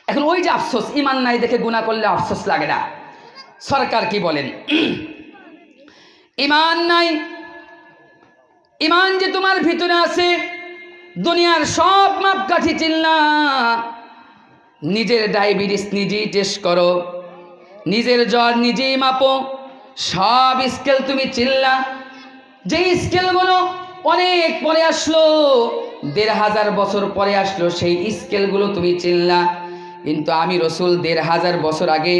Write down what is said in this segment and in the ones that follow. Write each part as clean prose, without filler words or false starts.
এখন ওই যে আফসোস, ইমান নাই দেখে গুনাহ করলে আফসোস লাগে না? সরকার কি বলেন? ইমান নাই, ইমান যে তোমার ভিতরে আছে, দুনিয়ার সব মাপকাঠি চিল্লা, নিজের ডায়াবেটিস নিজেই টেস্ট করো, নিজের জ্বর নিজেই মাপো, সব স্কেল তুমি চিল্লা। যে স্কেলগুলো অনেক পরে আসলো, ১৫০০ বছর পরে আসলো, সেই স্কেলগুলো তুমি চিল্লা। কিন্তু আমি রসুল ১৫০০ বছর আগে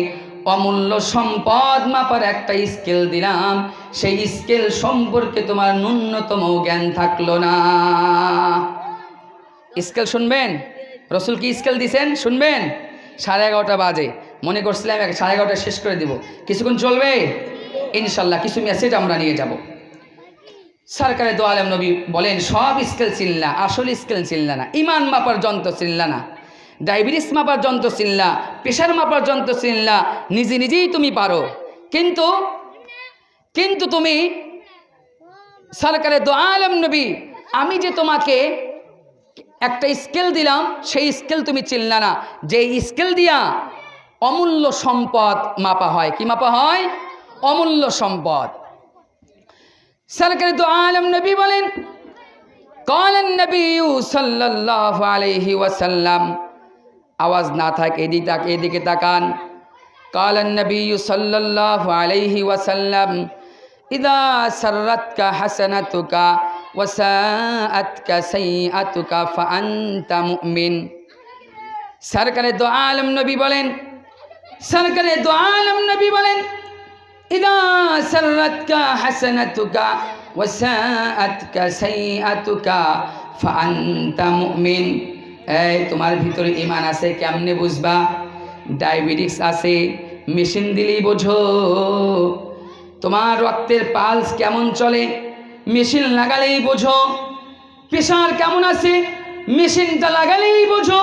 অমূল্য সম্পদ মাপার একটা স্কেল দিলাম, সেই স্কেল সম্পর্কে তোমার ন্যূনতম জ্ঞান থাকলো না। স্কেল শুনবেন? রসুল কি স্কেল দিছেন শুনবেন? 11:30 বাজে, মনে করছিলাম 11:30 শেষ করে দিব, কিছুক্ষণ চলবে ইনশাল্লাহ, কিছু মেসেজ আমরা নিয়ে যাব। সরকারে দো আলম নবী বলেন সব স্কেল চিনলা, আসল স্কেল চিনলা না, ইমান মাপার যন্ত্র চিনলা না, ডায়াবেটিস মাপার যন্ত্র চিনলা, প্রেশার মাপার যন্ত্র চিনলা, নিজে নিজেই তুমি পারো, কিন্তু তুমি সরকারে দো আলম নবী আমি যে তোমাকে একটা স্কেল দিলাম, সেই স্কেল তুমি চিনলা না, যে স্কেল দিয়া অমূল্য সম্পদ মাপা হয়। কি মাপা হয়? অমূল্য সম্পদ। সরকারে দো আলম নবী বলেন কালান নবী সাল্লাল্লাহু আলাইহি ওয়াসাল্লাম, আওয়াজ না থাক এদিকে তাকান। কালান নবী সাল্লাল্লাহু আলাইহি ওয়াসাল্লাম ইদা সাররাতকা হাসানাতুকা ওয়া সাআতকা সাইয়্যাতুকা ফাআনতা মুমিন। সরকারে দো আলম নবী বলেন, সরকারে দো আলম নবী বলেন ইদা সাররাতকা হাসানাতুকা ওয়া সাআতকা সাইয়্যাতুকা ফাআনতা মুমিন। এই তোমার ভিতরে ঈমান আছে কেমনে বুঝবা? ডায়াবেটিস আছে, মেশিন দিলেই বোঝো। তোমার রক্তের পালস কেমন চলে, মেশিন লাগালেই বোঝো। প্রেশার কেমন আছে, মেশিনটা লাগালেই বোঝো।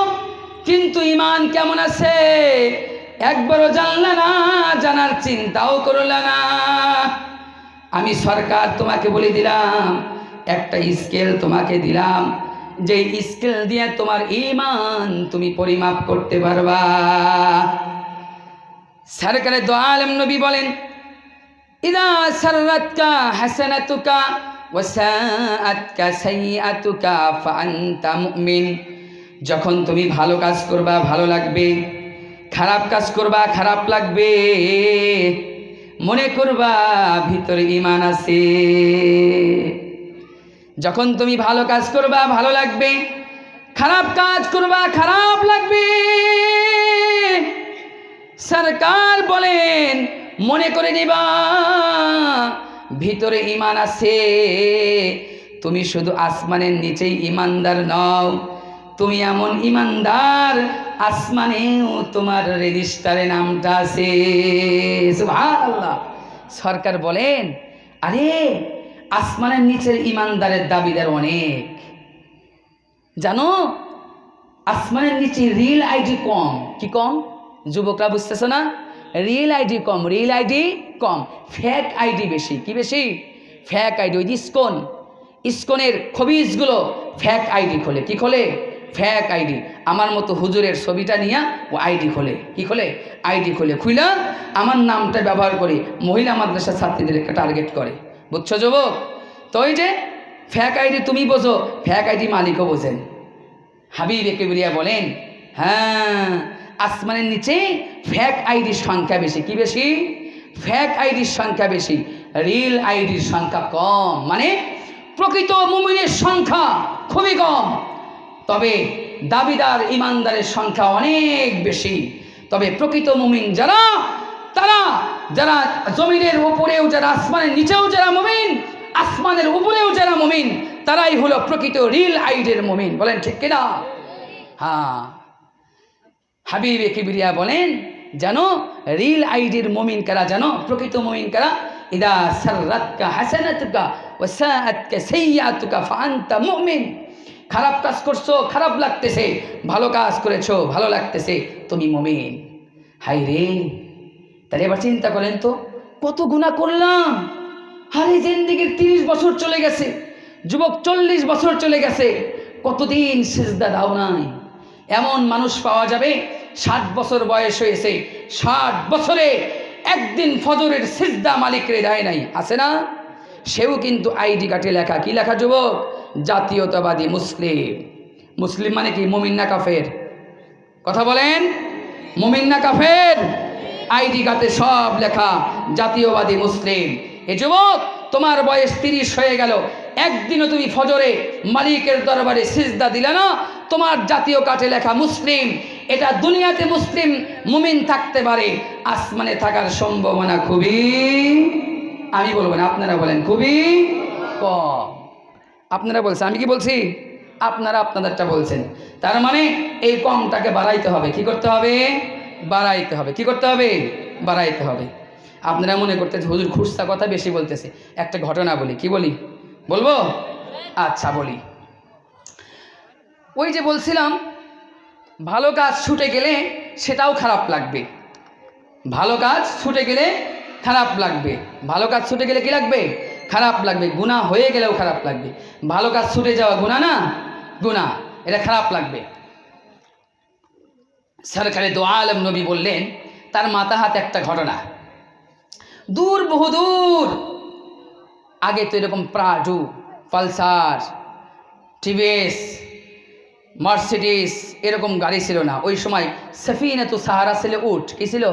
কিন্তু ঈমান কেমন আছে একবারও জানলা না, জানার চিন্তাও করলা না। আমি সরকার তোমাকে বলে দিলাম, একটা স্কেল তোমাকে দিলাম, যে স্কেল দিয়ে তোমার ঈমান তুমি পরিমাপ করতে পারবা। সরকারে দো আলম নবী বলেন ইদা সাররাতকা হাসানাতুকা ওয়া সাআতকা সাইয়্যাতুকা ফাআনতা মুমিন। যখন তুমি ভালো কাজ করবা ভালো লাগবে, খারাপ কাজ করবা খারাপ লাগবে, মনে করবা ভিতরে ঈমান আছে। যখন তুমি ভালো কাজ করবা ভালো লাগবে, খারাপ কাজ করবা খারাপ লাগবে। সরকার বলেন মনে করে নিবা ভিতরে ঈমান আছে। তুমি শুধু আসমানের নিচেই ঈমানদার নও, তুমি এমন ঈমানদার আসমানেও তোমার রেজিস্টারে নামটা আছে। সুবহানাল্লাহ। সরকার বলেন আরে আসমানের নিচের ঈমানদারের দাবিদার অনেক, জানো আসমানের নিচে রিয়েল আইডি কম। কি কম? যুবকরা বুঝতেছো না? রিয়েল আইডি কম, রিয়েল আইডি কম, ফেক আইডি বেশি। কি বেশি? Fake ID. ওই যে ইসকনের খবিজগুলো ফেক আইডি খোলে। কি খোলে? Fake ID. আমার মতো হুজুরের ছবিটা নিয়ে ও আইডি খোলে। কি খোলে? আইডি খোলে। খুইলা আমার নামটা ব্যবহার করে মহিলা মাদ্রাসা ছাত্রীদেরকে টার্গেট করে। বুঝছো যুবক? তো ওই যে ফেক আইডি তুমি বোঝো, ফেক আইডি মালিকও বোঝেন। হাবিব কিবরিয়া বলেন হ্যাঁ আসমানের নিচে ফেক আইডির সংখ্যা বেশি। কি বেশি? ফেক আইডির সংখ্যা বেশি, রিয়েল আইডির সংখ্যা কম। মানে প্রকৃত মুমিনের সংখ্যা খুবই কম, তবে দাবিদার ঈমানদারের সংখ্যা অনেক বেশি। তবে প্রকৃত মুমিন যারা, যারা জমিনের উপরেও যারা, আসমানের নিচেও যারা মুমিন, আসমানের উপরেও যারা মুমিন, তারাই হলো প্রকৃত রিয়েল আইডির মুমিন। বলেন ঠিক কিনা? হ্যাঁ। হাবিবে কিবরিয়া বলেন জানো রিয়েল আইডির মুমিন কারা জানো? প্রকৃত মুমিন কারা? ইদা সাররাতকা হাসানাতুকা ওয়া সাআতকা সাইয়্যাতুকা ফাআনতা মুমিন। খারাপ কাজ করছো খারাপ লাগতেছে, ভালো কাজ করেছো ভালো লাগতেছে, তুমি মুমিন। হাই রে, তাহলে এবার চিন্তা করেন তো কত গুনাহ করলাম। আরে জিন্দেগির 30 বছর চলে গেছে, যুবক 40 বছর চলে গেছে, কতদিন সিজদা দাও নাই। এমন মানুষ পাওয়া যাবে 60 বছর বয়স হয়েছে, 60 বছরে একদিন ফজরের সিজদা মালিকরে দেয় নাই, আছে না? সেও কিন্তু আইডি কার্ডে লেখা, কি লেখা যুবক? জাতীয়তাবাদী মুসলিম। মুসলিম মানে কি, মুমিন না কাফের? কথা বলেন, মুমিন না কাফের? আইডি কার্ডে সব লেখা জাতীয়বাদী মুসলিম। এ যুবক, তোমার বয়স 30 হয়ে গেল, একদিনও তুমি ফজরে মালিকের দরবারে সিজদা দিলে না, তোমার জাতীয় কার্ডে লেখা মুসলিম। এটা দুনিয়াতে মুসলিম মুমিন থাকতে পারে, আসমানে থাকার সম্ভাবনা খুবই, আমি বলবো না, আপনারা বলেন, খুবই কম। আপনারা বলছেন, আমি কি বলছি? আপনারা আপনাদেরটা বলছেন। তার মানে এই কমটাকে বাড়াইতে হবে। কি করতে হবে? বাড়াইতে হবে। কি করতে হবে? বাড়াইতে হবে। আপনারা মনে করতেছে হুজুর খুরসা কথা বেশি বলতেছে। একটা ঘটনা বলি, কি বলি? বলবো? আচ্ছা বলি। ওই যে বলছিলাম, ভালো কাজ ছুটে গেলে সেটাও খারাপ লাগবে। ভালো কাজ ছুটে গেলে খারাপ লাগবে। ভালো কাজ ছুটে গেলে কি লাগবে? খারাপ লাগবে। গুনাহ হয়ে গেলেও খারাপ লাগবে। ভালো কাজ ছুটে যাওয়া গুনাহ না? গুনাহ, এটা খারাপ লাগবে। সরকারে দো আলম নবী বললেন, তার মাথা হাতে একটা ঘটনা। দূর, বহু দূর আগে তো এরকম প্রাডু, পালসার, টিভিএস, মার্সিডিস এরকম গাড়ি ছিল না। ওই সময় সফিনা তো সাহারা ছিল উট। কি ছিল?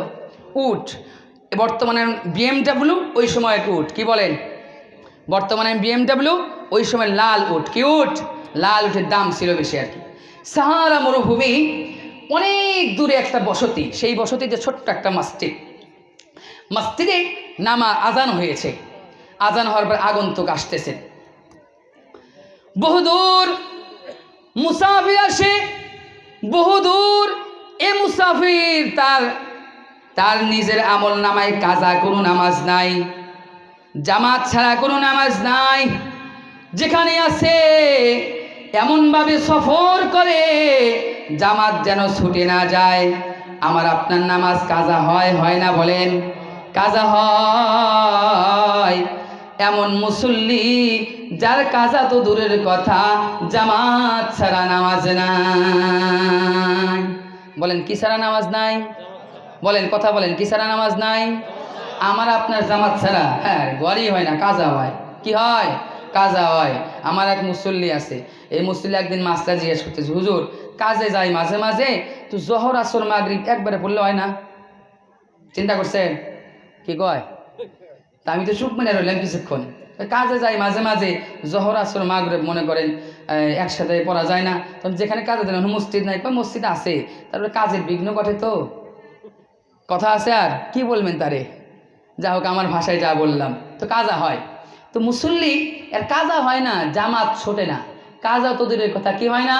উট। বর্তমানে বিএমডাব্লিউ, ওই সময় উট। কি বলেন? বর্তমানে বিএমডাব্লিউ, ওই সময় লাল উট। কি উট? লাল উটের দাম ছিল বেশি আর কি। সাহারা মরুভূমি, অনেক দূরে একটা বসতি। সেই বসতিতে ছোট্ট একটা মসজিদ। মসজিদে আজান হয়েছে। আজান হওয়ার পর আগন্তুক আসতেছে। বহুদূর মুসাফির আসে, বহুদূর। এ মুসাফির তার নিজের আমল নামায় কাজা কোনো নামাজ নাই, জামাত ছাড়া কোনো নামাজ নাই। যেখানে আছে এমনভাবে সফর করে জামাত যেন ছুটে না যায়। আমার আপনার নামাজ কাজা হয়, হয় না? বলেন, কাজা হয়। এমন মুসল্লি যার কাজা তো দূরের কথা, জামাত ছাড়া নামাজ নাই। বলেন, কি ছাড়া নামাজ নাই? বলেন, কথা বলেন, কি ছাড়া নামাজ নাই? আমার আপনার জামাত ছাড়া, হ্যাঁ, গড়ই হয় না, কাজা হয়। কি হয়? কাজা হয়। আমার এক মুসল্লি আছে, এই মুসল্লি একদিন মাস্টার জিজ্ঞেস করতেছে, হুজুর কাজে যাই মাঝে মাঝে, তো জহর আসর মাগরিব একবারে পড়লে হয় না? চিন্তা করছেন? কি কয়? তা আমি তো চুপ মেনে রইলাম কিছুক্ষণ। কাজে যাই মাঝে মাঝে, জহর আসর মাগরিব মনে করেন একসাথে পড়া যায় না। তখন যেখানে কাজে দেন মসজিদ নাই, মসজিদ আছে, তারপরে কাজের বিঘ্ন ঘটে তো, কথা আছে। আর কি বলবেন তারে? যা হোক, আমার ভাষায় যা বললাম, তো কাজা হয়। তো মুসল্লি এর কাজা হয় না, জামাত ছোটে না। কাজা তো দূরের কথা, কি হয় না?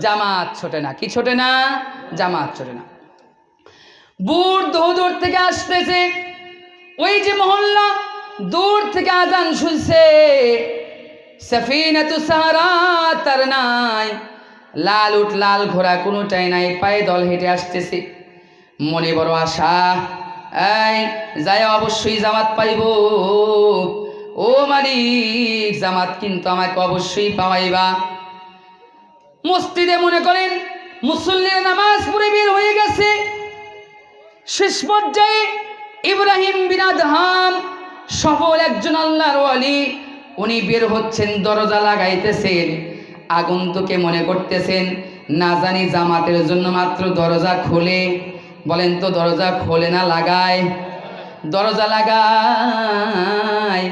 জামাত ছোটে না। কি ছোটে না? জামাত ছোটে না। বুট দূর থেকে আসতেছে, ওই যে মহল্লা, দূর থেকে আজান শুনছে। সফিনাতু সাহারা তার নাই, লাল উট লাল ঘোড়া কোনোটাই নাই, পায়ে দল হেঁটে আসতেছে। মনে বড় আশা, এই যায় অবশ্যই জামাত পাইব। ও মালিক, জামাত কিন্তু আমাকে অবশ্যই পাওয়াইবা। মসজিদে মনে করেন মুসল্লিরা নামাজ পড়ে বের হয়ে গেছে। শেষ পর্যায়ে ইব্রাহিম বিন আদহাম সফল একজন আল্লাহর ওয়ালি, উনি বের হচ্ছেন, দরজা লাগাইতেছেন। আগন্তুকে মনে করতেছেন না জানি জামাতের জন্য মাত্র দরজা খোলে। বলেন তো, দরজা খোলে না লাগায়? দরজা লাগায়,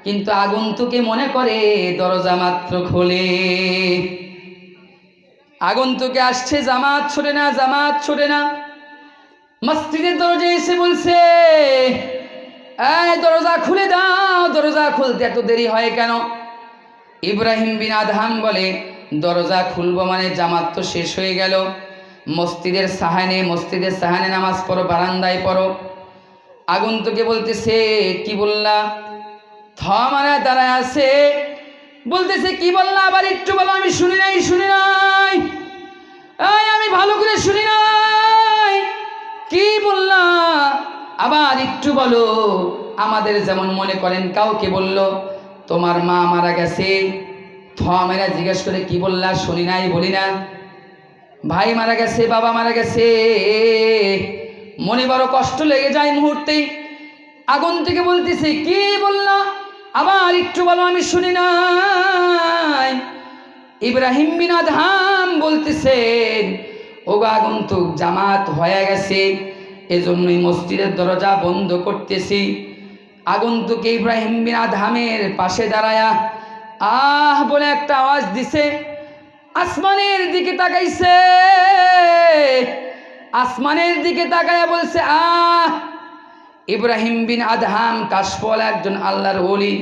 কিন্তু আগন্তুকে মনে করে দরজা মাত্র খোলে। আগন্তুকে আসছে, জামাত ছোটে না, জামাত ছোটে না। মসজিদের দরজায় এসে বলছে, এই দরজা খুলে দাও, দরজা খুলতে এত দেরি হয় কেন? ইব্রাহিম বিন আদহাম বলে, দরজা খুলবো মানে জামাত তো শেষ হয়ে গেল। মসজিদের সাহানে নামাজ পড়ো, বারান্দায় পড়ো। আগন্তুকে বলতেছে, কি বললা? থমারা দাঁড়ায় আছে, বলতেছে, কি বললা? আবার একটু বলো, আমি শুনি নাই, শুনি নাই, আমি ভালো করে শুনি নাই, কি বললা? আবার একটু বলো। আমাদের যেমন মনে করেন কাউকে বলল তোমার মা মারা গেছে, থমেরা জিজ্ঞেস করে, কি বললা? শুনি নাই, বলি না। ভাই মারা গেছে, বাবা মারা গেছে, মনে বড় কষ্ট লেগে যায় মুহূর্তেই। আগুন থেকে বলতেছে, কি বললা, আবার একটু বলো, আমি শুনি নাই। ইব্রাহিম বিন আদহাম বলতেছেন, ও আগন্তুক, জামাত হয়ে গেছে, এজন্যই মসজিদের দরজা বন্ধ করতেছি। আগন্তুক ইব্রাহিম বিন আদহামের পাশে দাঁড়ায়া আহ বলে একটা আওয়াজ দিছে, আসমানের দিকে তাকাইছে, আসমানের দিকে তাকায়া বলছে আহ। ইব্রাহিম বিন আদহাম কাশফল একজন আল্লাহর ওলি।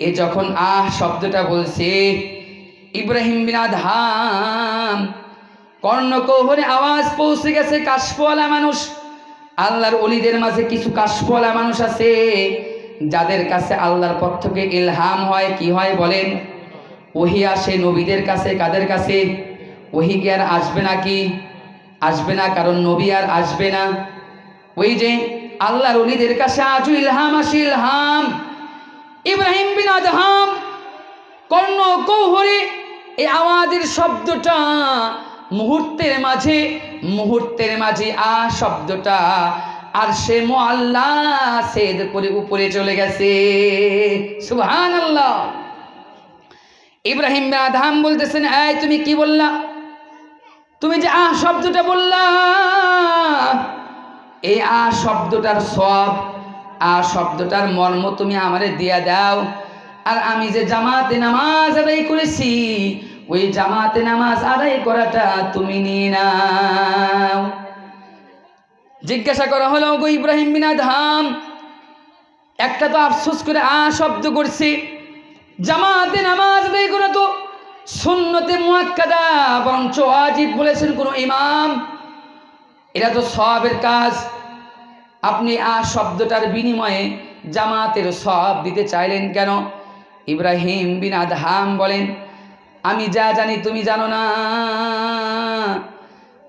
এ যখন আহ শব্দটা বলছে, ইব্রাহিম বিন আদহাম কর্ণকৌহরে আওয়াজ পৌঁছে গেছে। কাশফওয়ালা মানুষ, আল্লাহর ওলিদের মাঝে কিছু কাশফওয়ালা মানুষ আছে যাদের কাছে আল্লাহর পক্ষ থেকে ইলহাম হয়। কি হয় বলেন? ওহী আসে নবীদের কাছে। কাদের কাছে? ওহী কি আর আসবে নাকি? আসবে না, কারণ নবী আর আসবে না। ওই যে আল্লাহর ওলিদের কাছে আজও ইলহাম আসে, ইলহাম। ইব্রাহিম বিন আদহাম কর্ণকৌহরে এই আওয়াজের শব্দটা মুহূর্তের মাঝে শব্দটা আর সে মুআল্লা সেদ করে উপরে চলে গেছে। সুবহানাল্লাহ। ইব্রাহিম বিন আদহাম বলতেছেন, এই তুমি কি বললা? তুমি যে শব্দটা বললা, এই শব্দটার সব, শব্দটার মর্ম তুমি আমারে দিয়া দাও। আর আমি যে জামাতে নামাজ আদায় করেছি, ওই জামাতে নামাজ আদায় করাটা তুমি নিয়ে নাও। জিজ্ঞাসা করা হলো, গো ইব্রাহিম বিন আদহাম, একটা তো আফসোস করে শব্দ করছে, জামাতে নামাজ আদায় করা তো সুন্নতে মুআক্কাদা, বরঞ্চ ওয়াজিব বলেছেন কোন ইমাম, এটা তো সওয়াবের কাজ। আপনি শব্দটার বিনিময়ে জামাতের সওয়াব দিতে চাইলেন কেন? ইব্রাহিম বিন আদহাম বলেন, আমি যা জানি তুমি জানো না।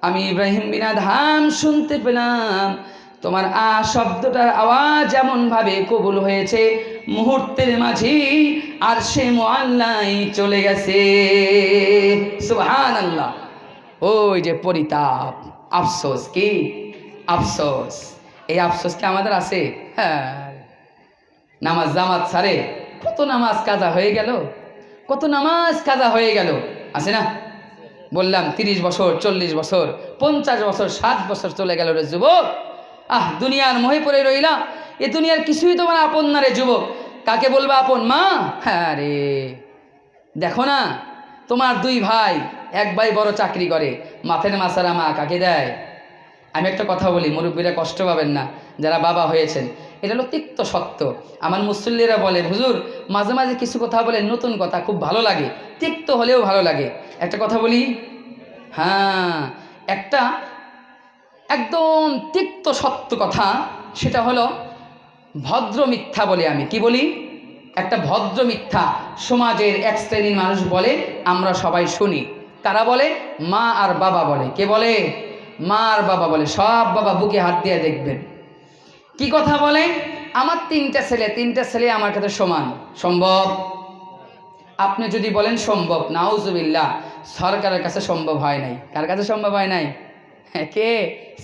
আমি ইব্রাহিম বিন আদহাম শুনতে পেলাম তোমার শব্দটার আওয়াজ এমন ভাবে কবুল হয়েছে, মুহূর্তের মাঝেই আর সে মুআল্লাই চলে গেছে। সুবহানাল্লাহ। ওই যে পরিতাপ, আফসোস, কি আফসোস, এই আফসোস কি আমাদের আছে? হ্যাঁ, নামাজ জামাত ছাড়ে কত নামাজ কাজা হয়ে গেল, কত নামাজ কাজা হয়ে গেল, আছে না? বললাম 30 বছর, 40 বছর, 50 বছর, 60 বছর চলে গেল রে যুবক। দুনিয়ার মোহে পড়ে রইলা, এ দুনিয়ার কিছুই তোমার আপন না রে যুবক। কাকে বলবা আপন? মা? হ্যাঁ রে, দেখো না তোমার 2 ভাই, এক ভাই বড় চাকরি করে, মাথের মাসারা মা কাকে দেয়? আমি একটা কথা বলি, মুরব্বীরা কষ্ট পাবেন না যারা বাবা হয়েছেন, এটা হলো তিক্ত সত্য। আমার মুসল্লিরা বলে, হুজুর মাঝে মাঝে কিছু কথা বলেন, নতুন কথা, খুব ভালো লাগে, তিক্ত হলেও ভালো লাগে। একটা কথা বলি, হ্যাঁ, একটা একদম তিক্ত সত্য কথা, সেটা হলো ভদ্র মিথ্যা বলে। আমি কি বলি? একটা ভদ্র মিথ্যা সমাজের এক শ্রেণীর মানুষ বলে, আমরা সবাই শুনি। তারা বলে মা আর বাবা বলে। কে বলে? মা আর বাবা বলে। সব বাবা বুকে হাত দিয়ে দেখবেন। কি কথা বলে? আমার 3টা ছেলে আমার কাছে সমান। সম্ভব? আপনি যদি বলেন সম্ভব, নাউজুবিল্লাহ, সরকারের কাছে সম্ভব হয় নাই। কার কাছে সম্ভব হয় নাই? কে?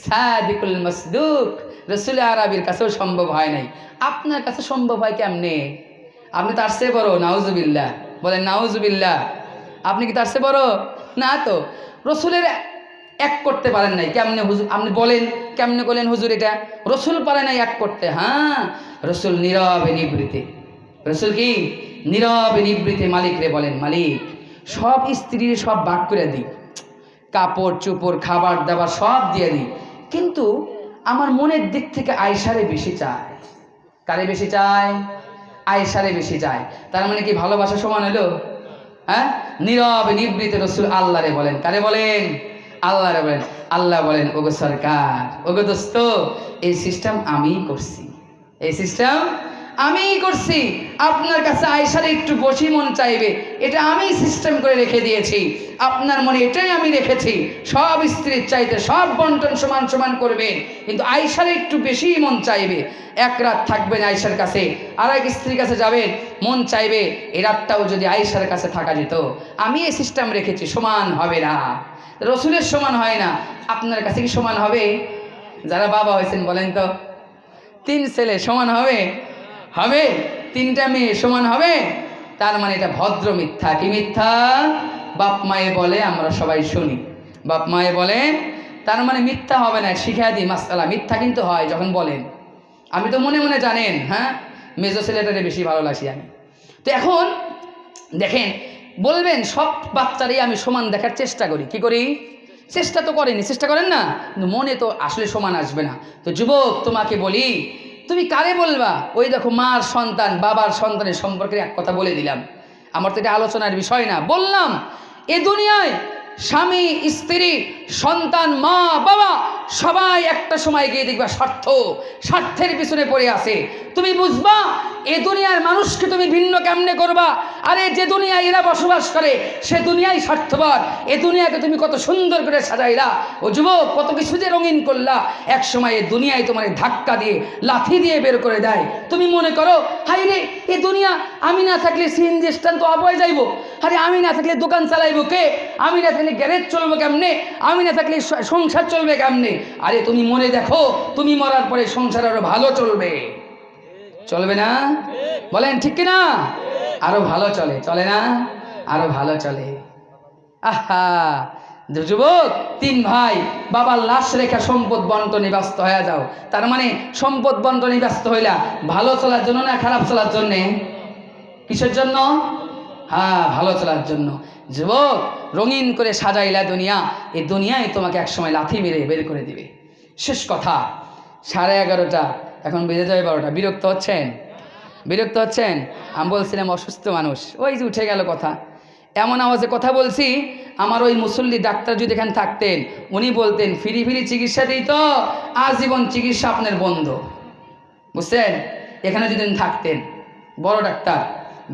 সাদিকুল মাসদুক রসুল আরবির কাছেও সম্ভব হয় নাই। আপনার কাছে সম্ভব হয় কেমনে? আপনি তার চেয়ে বড়। নাউজুবিল্লাহ বলেন, নাউজুবিল্লাহ। আপনি কি তার চেয়ে বড়? না তো। রসুলের এক করতে পারেন নাই, কেমনে হুজুর? আপনি বলেন কেমনে বলেন হুজুর এটা? রসুল পারে নাই এক করতে। হ্যাঁ, রসুল নীরবে নিবৃতে। রসুল কি? নীরবে নিবৃতে মালিক রে বলেন, মালিক সব স্ত্রীর সব ভাগ করে দিই, কাপড় চোপড় খাবার দাবার সব দিয়ে দিই, কিন্তু আমার মনের দিক থেকে আয়েশারে বেশি চায়। কারে বেশি চায়? আয়েশারে বেশি চায়। তার মানে কি ভালোবাসা সমান হলো? হ্যাঁ, নীরবে নিবৃতে রসুল আল্লাহরে বলেন। কারে বলেন? আল্লাহরে বলেন। আল্লাহ বলেন, ওগো সরকার, ওগো দোস্ত, এই সিস্টেম আমিই করছি, এই সিস্টেম আমিই করছি। আপনার কাছে আয়েশার একটু বেশি মন চাইবে, এটা আমি সিস্টেম করে রেখে দিয়েছি। আপনার মনে এটাই আমি রেখেছি, সব স্ত্রীর চাইতে সব বন্টন সমান সমান করবেন, কিন্তু আয়েশার একটু বেশি মন চাইবে। এক রাত থাকবেন আয়েশার কাছে, আর এক স্ত্রীর কাছে যাবেন, মন চাইবে এই রাতটাও যদি আয়েশার কাছে থাকা যেত। আমি এই সিস্টেম রেখেছি, সমান হবে না। রসুলের সমান হয় না, আপনার কাছে কি সমান হবে? যারা বাবা হয়েছেন বলেন তো, 3 ছেলে সমান হবে? হবে? 3টা মেয়ে সমান হবে? তার মানে এটা ভদ্র মিথ্যা। কি মিথ্যা? বাপ মায়ে বলে, আমরা সবাই শুনি, বাপ মায়ে বলে, তার মানে মিথ্যা হবে না। শিখা দিই মাসআলা, মিথ্যা কিন্তু হয় যখন বলেন। আমি তো মনে মনে জানেন, হ্যাঁ, মেজো ছেলেটারে বেশি ভালোবাসি আমি। তো এখন দেখেন, বলবেন সব বাচ্চারই আমি সমান দেখার চেষ্টা করি। কি করি? চেষ্টা তো করেনি, চেষ্টা করেন না, কিন্তু মনে তো আসলে সমান আসবে না। তো যুবক, তোমাকে বলি, তুমি কারে বলবা? ওই দেখো, মার সন্তান বাবার সন্তানের সম্পর্কে এক কথা বলে দিলাম, আমার তো এটা আলোচনার বিষয় না। বললাম এ দুনিয়ায় স্বামী স্ত্রী সন্তান মা বাবা সবাই একটা সময় গিয়ে দেখবা স্বার্থের পিছনে পড়ে আছে। তুমি বুঝবা এ দুনিয়ার মানুষকে তুমি ভিন্ন কেমনে করবা। আরে যে দুনিয়ায় এরা বসবাস করে সে দুনিয়ায় স্বার্থপর। এ দুনিয়াকে তুমি কত সুন্দর করে সাজাইলা, ও যুবক, কত কিছু যে রঙিন করলা, এক সময় এ দুনিয়ায় তোমার ধাক্কা দিয়ে লাথি দিয়ে বের করে দেয়। তুমি মনে করো, হাই রে, এ দুনিয়া, আমি না থাকলে সিএনজি স্ট্যান্ড তো অবয় যাইব, আরে আমি না থাকলে দোকান চালাইব কে, আমি না থাকলে গ্যারেজ চলবো কেমনে, আমি না থাকলে সংসার চলবে কেমনে। আরে তুমি মনে দেখো, তুমি মরার পরে সংসার আরো ভালো চলবে, চলবে না? বলেন ঠিক কিনা? আরো ভালো চলে, চলে না? আরো ভালো চলে। আহা, যুবক, 3 ভাই, বাবার লাশ রেখা সম্পদ বন্টনে ব্যস্ত হয়ে যাও। তার মানে সম্পদ বন্টনে ব্যস্ত হইলা ভালো চলার জন্য না খারাপ চলার জন্যে? কিসের জন্য? হ্যাঁ, ভালো চলার জন্য। যুবক, রঙিন করে সাজাইলা দুনিয়া, এই দুনিয়ায় তোমাকে একসময় লাথি মেরে বের করে দিবে। শেষ কথা, 11:30, এখন বেজে যাবে 12টা। বিরক্ত হচ্ছেন? বিরক্ত হচ্ছেন? আমি বলছিলাম অসুস্থ মানুষ, ওই যে উঠে গেল কথা। এমন আওয়াজে কথা বলছি, আমার ওই মুসল্লি ডাক্তার যদি এখানে থাকতেন, উনি বলতেন ফ্রি চিকিৎসা দিই তো, আজীবন চিকিৎসা আপনার বন্ধ। বুঝছেন? এখানে যদি থাকতেন, বড় ডাক্তার,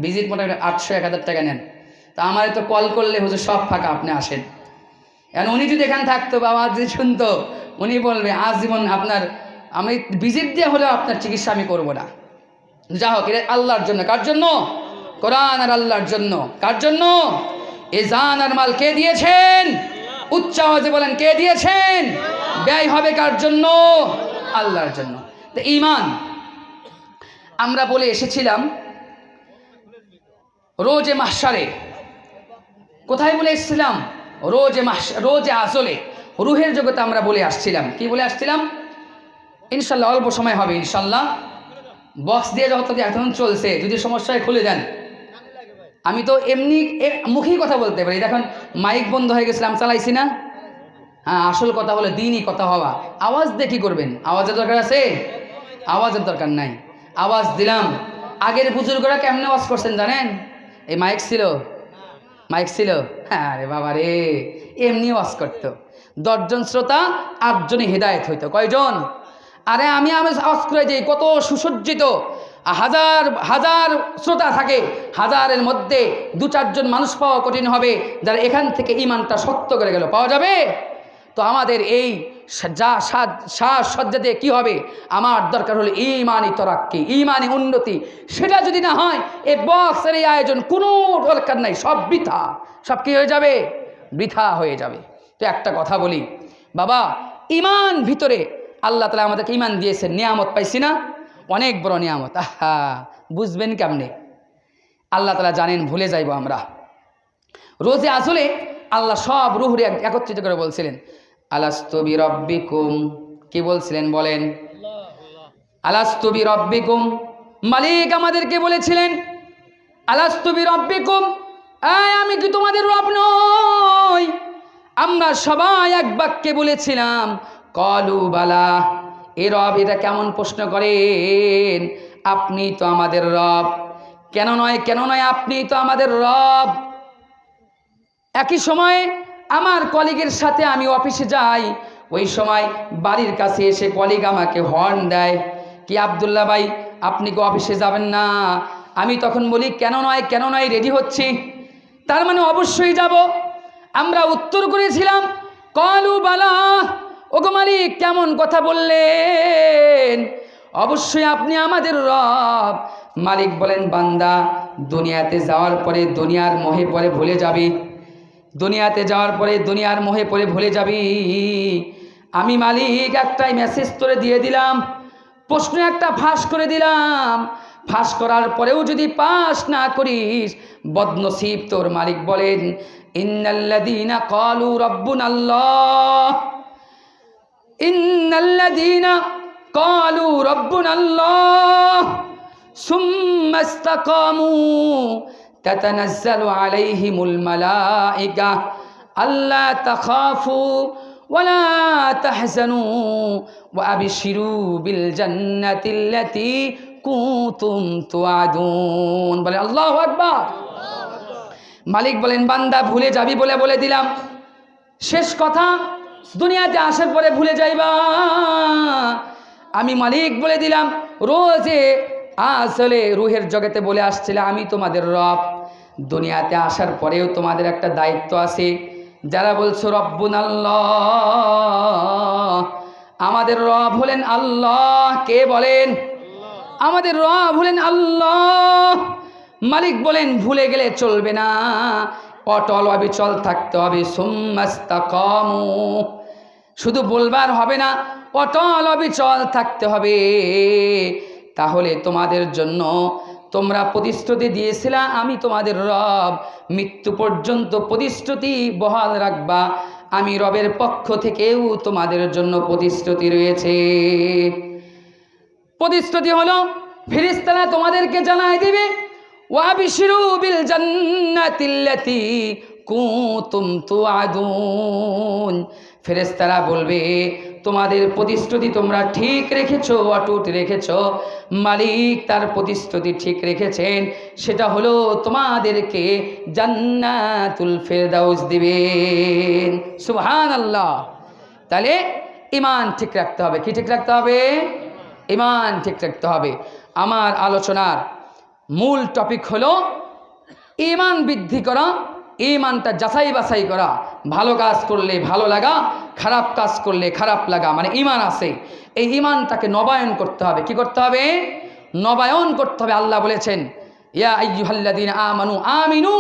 ভিজিট মোটামুটি 800-1000 টাকা নেন। তা আমার তো কল করলে হুজুর সব ফাঁকা, আপনি আসেন। এখন উনি যদি এখানে থাকতো বা আওয়াজ যদি শুনতো, উনি বলবে আজীবন আপনার, আমি ভিজিট দিয়ে হলেও আপনার চিকিৎসা আমি করবো না। যা হোক, এটা আল্লাহর জন্য। কার জন্য? কোরআন আর আল্লাহর জন্য। কার জন্য? এ জান আর মাল কে দিয়েছেন? উচ্চ আওয়াজে বলেন, কে দিয়েছেন? ব্যয় হবে কার জন্য? আল্লাহর জন্য। তো ঈমান আমরা বলে এসেছিলাম রোজে মাহশারে। কোথায় বলে এসেছিলাম? রোজে আসলে রুহের জগতে আমরা বলে আসছিলাম। কি বলে আসছিলাম? ইনশাল্লাহ অল্প সময় হবে, ইনশাল্লাহ। বক্স দিয়ে যত এখন চলছে, যদি সমস্যায় খুলে দেন। আমি তো এমনি মুখেই কথা বলতে পারি। দেখুন, মাইক বন্ধ হয়ে গেছিলাম, চালাইছি না। হ্যাঁ, আসল কথা হলো দিনই কথা হওয়া। আওয়াজ দিয়ে কী করবেন? আওয়াজের দরকার আছে? আওয়াজের দরকার নাই। আওয়াজ দিলাম। আগের বুজুর্গরা কেমনে ওয়াজ করছেন জানেন? এই মাইক ছিল, মাইক ছিল, হ্যাঁ রে বাবা রে, এমনি ওয়াজ করতো। 10 জন শ্রোতা, 8 জনই হেদায়েত হইতো। কয়জন? আরে আমি ওয়াজ করে যাই, কত সুসজ্জিত, হাজার হাজার শ্রোতা থাকে, হাজারের মধ্যে 2-4 জন মানুষ পাওয়া কঠিন হবে যারা এখান থেকে ইমানটা শক্ত করে গেল। পাওয়া যাবে? তো আমাদের এই সাজসজ্জাতে কি হবে? আমার দরকার হলো ইমানি তরাক্কি, ইমানি উন্নতি। সেটা যদি না হয়, এই বক্সের এই আয়োজন কোনো দরকার নাই, সব বৃথা। সব কি হয়ে যাবে? বৃথা হয়ে যাবে। তো একটা কথা বলি বাবা, ইমান ভিতরে আল্লাহ তাআলা আমাদেরকে ইমান দিয়েছেন, নিয়ামত পাইছি না? অনেক বড় নিয়ামত। আহা, বুঝবেন কেমনে? আল্লাহ তাআলা জানেন, ভুলে যাইব আমরা। রোজে আসলে আল্লাহ সব রুহরে একত্রিত করে বলছিলেন, আলাস্তু বিরব্বিকুম। কি বলছিলেন বলেন? আলাস্তু বিরব্বিকুম। মালিক আমাদেরকে বলেছিলেন, আলাস্তু বিরব্বিকুম, আমি কি তোমাদের রব নই? আমরা সবাই এক বাক্যে বলেছিলাম, কলু বালা। এ রব, এটা কেমন প্রশ্ন করেন? আপনি তো আমাদের রব। কেন নয়, কেন নয়, আপনি তো আমাদের রব। একই সময়ে আমার কলিগের সাথে আমি অফিসে যাই, ওই সময় বাড়ির কাছে এসে কলিগ আমাকে হর্ন দেয়, কি আব্দুল্লাহ ভাই, আপনি কি অফিসে যাবেন না? আমি তখন বলি, কেন নয়, কেন নয়, রেডি হচ্ছি। তার মানে অবশ্যই যাব। আমরা উত্তর করেছিলাম, কলু বালা। ওগো মালিক, কেমন কথা বললেন? অবশ্যই আপনি আমাদের রব। মালিক বলেন, বান্দা, দুনিয়াতে যাওয়ার পরে দুনিয়ার মোহে পরে ভুলে যাবে। দুনিয়াতে যাওয়ার পরে দুনিয়ার মোহে পড়ে ভুলে যাবি। আমি মালিক একটাই মেসেজ তোরে দিয়ে দিলাম, প্রশ্ন একটা ফাঁস করে দিলাম, ফাঁস করার পরেও যদি পাস না করিস বদনসিব তোর। মালিক বলেন ইন্নাল্লাযীনা ক্বালু রাব্বুনাল্লাহ, ইন্নাল্লাযীনা ক্বালু রাব্বুনাল্লাহ সুম্মা ইসতাকামু তাতানাজ্জালু আলাইহিমুল মালায়েকা আল্লা তাখাফু ওয়ালা তাহজানু ওয়া আবশিরু বিল জান্নাতিল্লাতী কুনতুম তুআদুন। বলে আল্লাহু আকবার। মালিক বলেন বান্দা ভুলে যাবি বলে বলে দিলাম, শেষ কথা দুনিয়াতে আসার পরে ভুলে যাইবা। আমি মালিক বলে দিলাম, রোজে আসলে রুহের জগতে বলে আসছিলে আমি তোমাদের রব। দুনিয়াতে আসার পরেও তোমাদের একটা দায়িত্ব আছে। যারা বলছো রব্বুনাল্লাহ, আমাদের রব হলেন আল্লাহ। কে বলেন? আমাদের রব হলেন আল্লাহ। মালিক বলেন ভুলে গেলে চলবে না, অটল অবিচল থাকতে হবে। সুম্মাস্তাকামু, শুধু বলবার হবে না, অটল অবিচল থাকতে হবে। তাহলে তোমাদের জন্য তোমরা প্রতিশ্রুতি দিয়েছিলা আমি তোমাদের রব, মৃত্যু পর্যন্ত প্রতিশ্রুতি বহাল রাখবা। আমি রবের পক্ষ থেকেও তোমাদের জন্য প্রতিশ্রুতি রয়েছে। প্রতিশ্রুতি হলো ফেরেশতারা তোমাদেরকে জানায় দিবে ওয়াবিশিরু বিল জান্নাতিল্লাতী কুনতুম তুআদুন। ফেরেশতারা বলবে তোমাদের প্রতিশ্রুতি তোমরা ঠিক রেখেছো, অটুট রেখেছো। মালিক তার প্রতিশ্রুতি ঠিক রেখেছেন, সেটা হলো তোমাদেরকে জান্নাতুল ফেরদাউস দিবেন। সুবহানাল্লাহ। তাহলে ঈমান ঠিক রাখতে হবে। কি ঠিক রাখতে হবে? ঈমান ঠিক রাখতে হবে। আমার আলোচনার মূল টপিক হলো ঈমান বৃদ্ধি করা, ঈমানটা যাচাই বাছাই করা। ভালো কাজ করলে ভালো লাগা, খারাপ কাজ করলে খারাপ লাগা, মানে ঈমান আছে। এই ঈমানটাকে নবায়ন করতে হবে। কি করতে হবে? নবায়ন করতে হবে। আল্লাহ বলেছেন ইয়া আইয়ুহাল্লাযীনা আমানু আমিনু,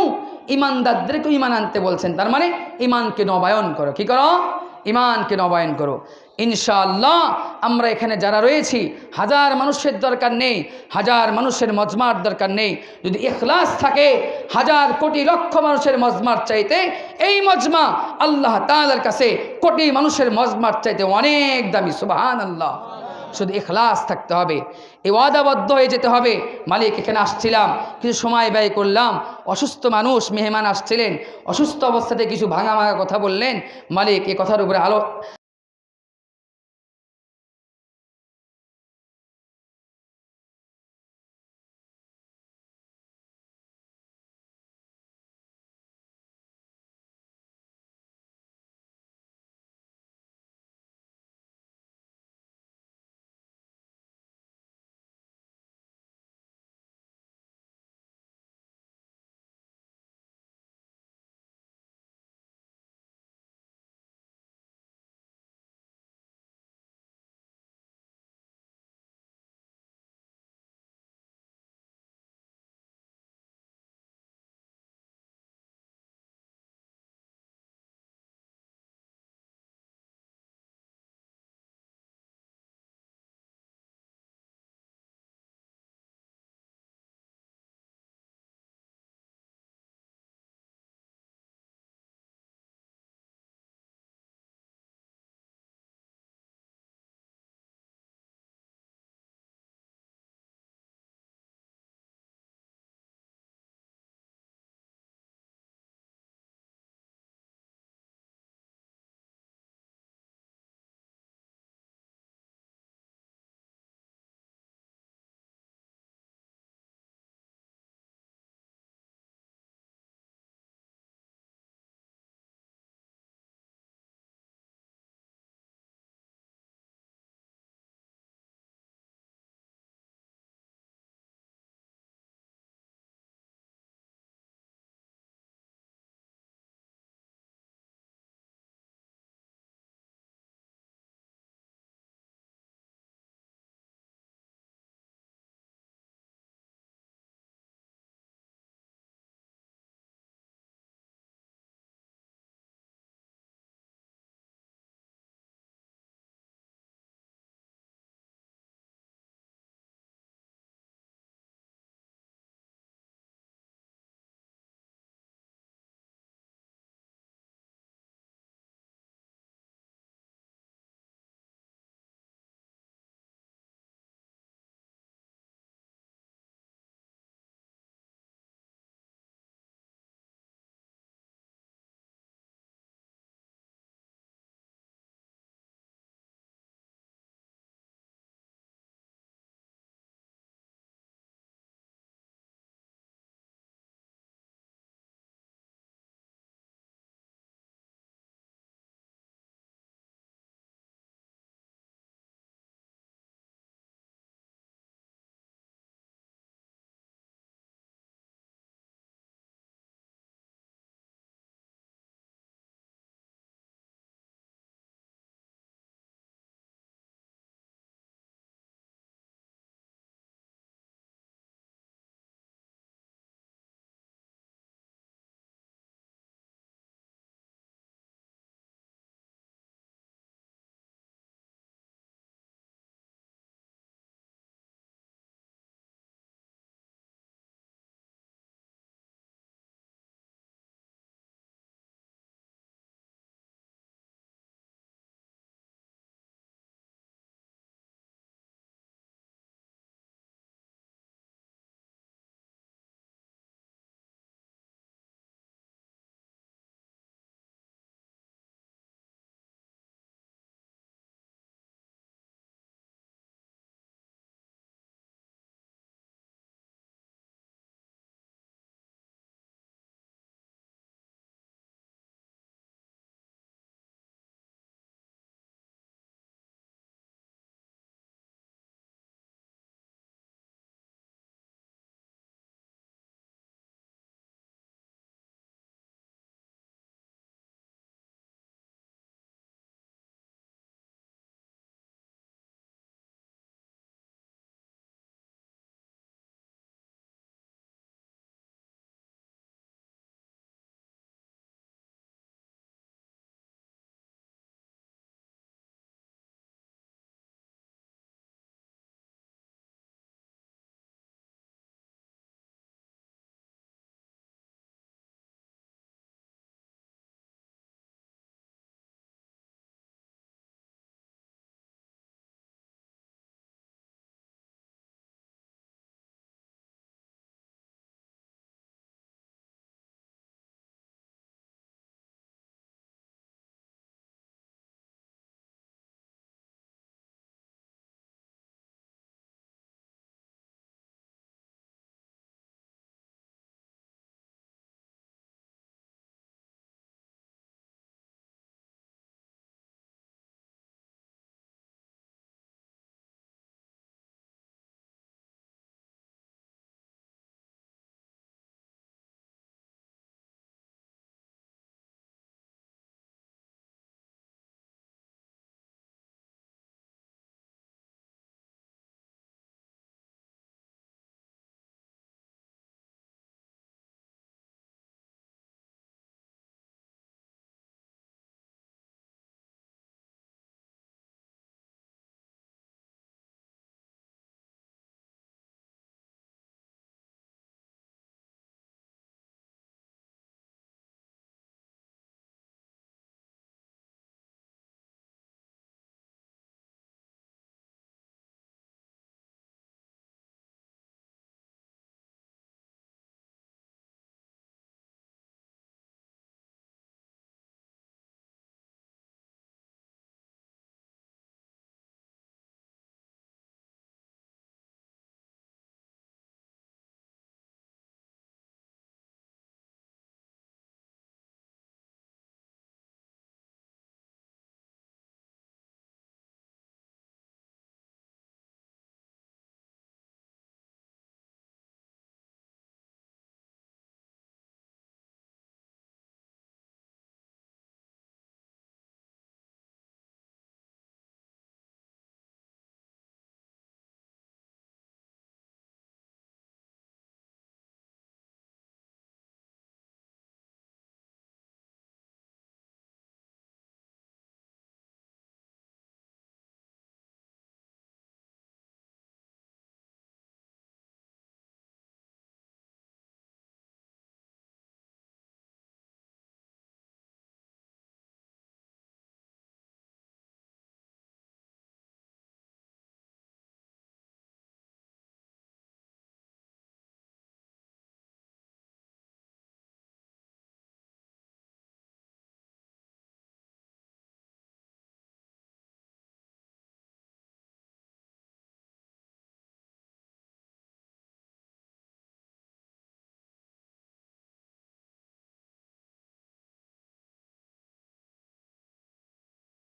ঈমানদারদেরকে ঈমান আনতে বলছেন। তার মানে ঈমানকে নবায়ন করো। কি করো? ঈমানকে নবায়ন করো। ইনশাআল্লাহ আমরা এখানে যারা রয়েছি, হাজার মানুষের দরকার নেই, হাজার মানুষের মজমার দরকার নেই। যদি ইখলাস থাকে হাজার কোটি লক্ষ মানুষের মজমার চাইতে এই মজমা আল্লাহ তাআলার কাছে কোটি মানুষের মজমার চাইতে অনেক দামি। সুবহানাল্লাহ। শুধু ইখলাস থাকতে হবে, এই ওয়াদাবদ্ধ হয়ে যেতে হবে। মালিক এখানে আসছিলাম, কিছু সময় ব্যয় করলাম, অসুস্থ মানুষ মেহমান আসছিলেন, অসুস্থ অবস্থাতে কিছু ভাঙা ভাঙা কথা বললেন। মালিক এ কথার উপরে